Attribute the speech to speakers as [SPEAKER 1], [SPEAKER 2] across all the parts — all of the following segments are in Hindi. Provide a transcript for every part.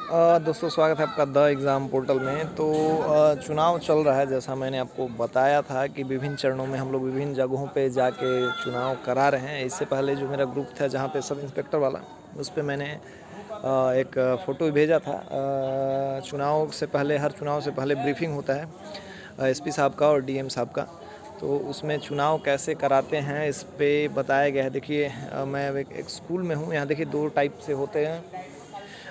[SPEAKER 1] दोस्तों, स्वागत है आपका द एग्ज़ाम पोर्टल में। तो चुनाव चल रहा है, जैसा मैंने आपको बताया था कि विभिन्न चरणों में हम लोग विभिन्न जगहों पे जाके चुनाव करा रहे हैं। इससे पहले जो मेरा ग्रुप था जहाँ पे सब इंस्पेक्टर वाला, उस पे मैंने एक फ़ोटो भेजा था। चुनाव से पहले, हर चुनाव से पहले ब्रीफिंग होता है एसपी साहब का और डीएम साहब का। तो उसमें चुनाव कैसे कराते हैं इस पे बताया गया है। देखिए, मैं एक स्कूल में हूँ। यहाँ देखिए 2 टाइप से होते हैं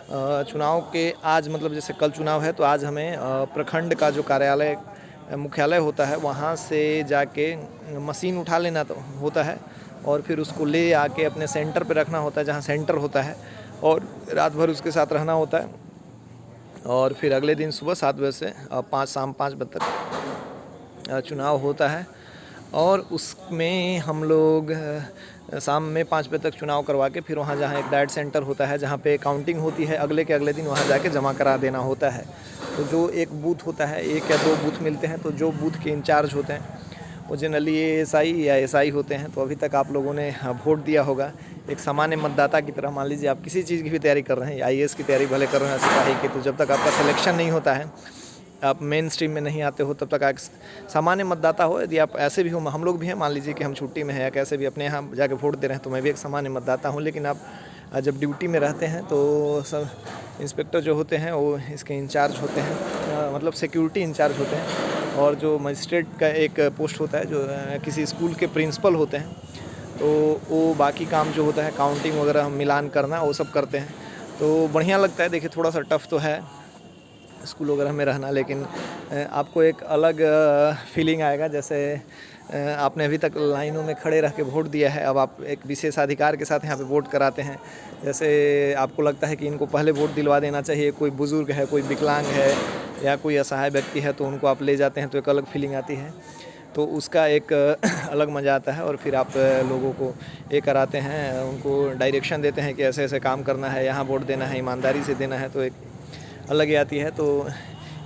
[SPEAKER 1] चुनाव के। आज मतलब जैसे कल चुनाव है तो आज हमें प्रखंड का जो कार्यालय मुख्यालय होता है वहाँ से जाके मशीन उठा लेना तो होता है और फिर उसको ले आके अपने सेंटर पे रखना होता है जहाँ सेंटर होता है, और रात भर उसके साथ रहना होता है। और फिर अगले दिन सुबह 7 बजे से शाम 5 बजे तक चुनाव होता है। और उसमें हम लोग शाम में 5 बजे तक चुनाव करवा के फिर वहाँ जहाँ एक डाइट सेंटर होता है जहाँ पे काउंटिंग होती है, अगले के अगले दिन वहाँ जाके जमा करा देना होता है। तो जो एक बूथ होता है, 1 या 2 बूथ मिलते हैं, तो जो बूथ के इंचार्ज होते हैं वो जनरली एएसआई या एसआई होते हैं। तो अभी तक आप लोगों ने वोट दिया होगा एक सामान्य मतदाता की तरह। मान लीजिए आप किसी चीज़ की भी तैयारी कर रहे हैं, आईएएस की तैयारी भले कर रहे हैं, सिपाही की, तो जब तक आपका सिलेक्शन नहीं होता है, आप मेन स्ट्रीम में नहीं आते हो, तब तक आप सामान्य मतदाता हो। यदि आप ऐसे भी हो, हम लोग भी हैं, मान लीजिए कि हम छुट्टी में हैं या कैसे भी अपने यहाँ जाके वोट दे रहे हैं, तो मैं भी एक सामान्य मतदाता हूँ। लेकिन आप जब ड्यूटी में रहते हैं तो सब इंस्पेक्टर जो होते हैं वो इसके इंचार्ज होते हैं, मतलब सिक्योरिटी इंचार्ज होते हैं। और जो मजिस्ट्रेट का एक पोस्ट होता है जो किसी स्कूल के प्रिंसिपल होते हैं, तो वो बाकी काम जो होता है काउंटिंग वगैरह मिलान करना वो सब करते हैं। तो बढ़िया लगता है। देखिए, थोड़ा सा टफ तो है स्कूल वगैरह में रहना, लेकिन आपको एक अलग फीलिंग आएगा। जैसे आपने अभी तक लाइनों में खड़े रह के वोट दिया है, अब आप एक विशेषाधिकार के साथ यहाँ पे वोट कराते हैं। जैसे आपको लगता है कि इनको पहले वोट दिलवा देना चाहिए, कोई बुज़ुर्ग है, कोई विकलांग है या कोई असहाय व्यक्ति है, तो उनको आप ले जाते हैं तो एक अलग फीलिंग आती है। तो उसका एक अलग मज़ा आता है। और फिर आप लोगों को ये कराते हैं, उनको डायरेक्शन देते हैं कि ऐसे ऐसे काम करना है, यहाँ वोट देना है, ईमानदारी से देना है, तो एक अलग ही आती है। तो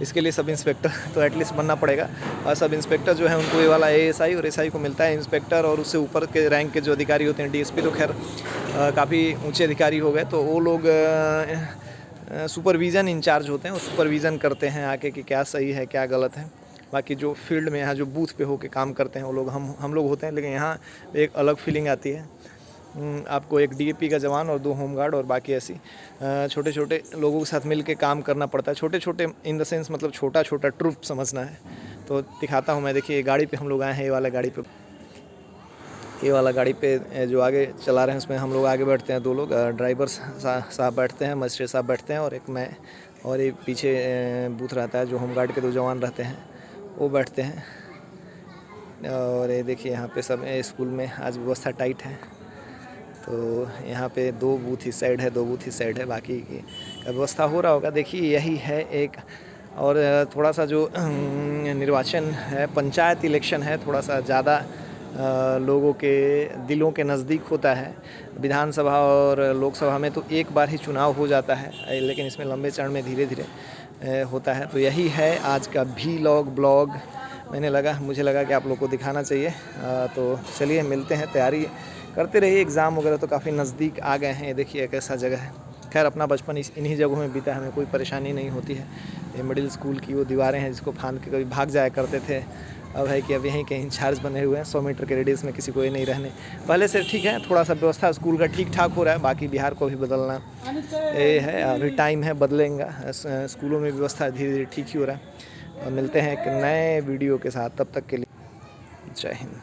[SPEAKER 1] इसके लिए सब इंस्पेक्टर तो एटलीस्ट बनना पड़ेगा। और सब इंस्पेक्टर जो है उनको ये वाला एएसआई और एसआई को मिलता है इंस्पेक्टर, और उससे ऊपर के रैंक के जो अधिकारी होते हैं, डीएसपी तो खैर काफ़ी ऊंचे अधिकारी हो गए, तो वो लोग सुपरविज़न इंचार्ज होते हैं। वो सुपरविज़न करते हैं आके कि क्या सही है क्या गलत है। बाकी जो फील्ड में यहाँ जो बूथ पे होके काम करते हैं वो लोग हम लोग होते हैं। लेकिन यहाँ एक अलग फीलिंग आती है। आपको एक डीएपी का जवान और 2 होमगार्ड और बाकी ऐसी छोटे छोटे लोगों के साथ मिल के काम करना पड़ता है। छोटे छोटे इन द सेंस मतलब छोटा छोटा ट्रुप समझना है। तो दिखाता हूँ मैं। देखिए, गाड़ी पे हम लोग आए हैं, ये वाला गाड़ी पे जो आगे चला रहे हैं उसमें हम लोग आगे बैठते हैं, 2 लोग ड्राइवर साहब बैठते हैं, मजिस्ट्रेट साहब बैठते हैं, और एक मैं, और एक पीछे बूथ रहता है जो होमगार्ड के 2 जवान रहते हैं वो बैठते हैं। और ये देखिए, यहाँ पे सब स्कूल में आज व्यवस्था टाइट है। तो यहाँ पे 2 बूथ इस साइड है, 2 बूथ इस साइड है, बाकी की व्यवस्था हो रहा होगा। देखिए, यही है एक। और थोड़ा सा जो निर्वाचन है, पंचायत इलेक्शन है, थोड़ा सा ज़्यादा लोगों के दिलों के नज़दीक होता है। विधानसभा और लोकसभा में तो एक बार ही चुनाव हो जाता है, लेकिन इसमें लंबे चरण में धीरे धीरे होता है। तो यही है आज का ब्लॉग। मुझे लगा कि आप लोग को दिखाना चाहिए। तो चलिए मिलते हैं, तैयारी करते रहिए। एग्ज़ाम वगैरह तो काफ़ी नज़दीक आ गए हैं। ये देखिए एक ऐसा जगह है। खैर, अपना बचपन इन्हीं जगहों में बीता है, हमें कोई परेशानी नहीं होती है। ये मिडिल स्कूल की वो दीवारें हैं जिसको फांद के कभी भाग जाया करते थे। अब है कि अब यहीं के इंचार्ज बने हुए हैं। 100 मीटर के रेडियस में किसी को ये नहीं रहने। पहले से ठीक है, थोड़ा सा व्यवस्था स्कूल का ठीक ठाक हो रहा है। बाकी बिहार को भी बदलना ये है, अभी टाइम है, बदलेंगे। स्कूलों में व्यवस्था धीरे धीरे ठीक ही हो रहा है। मिलते हैं एक नए वीडियो के साथ, तब तक के लिए जय हिंद।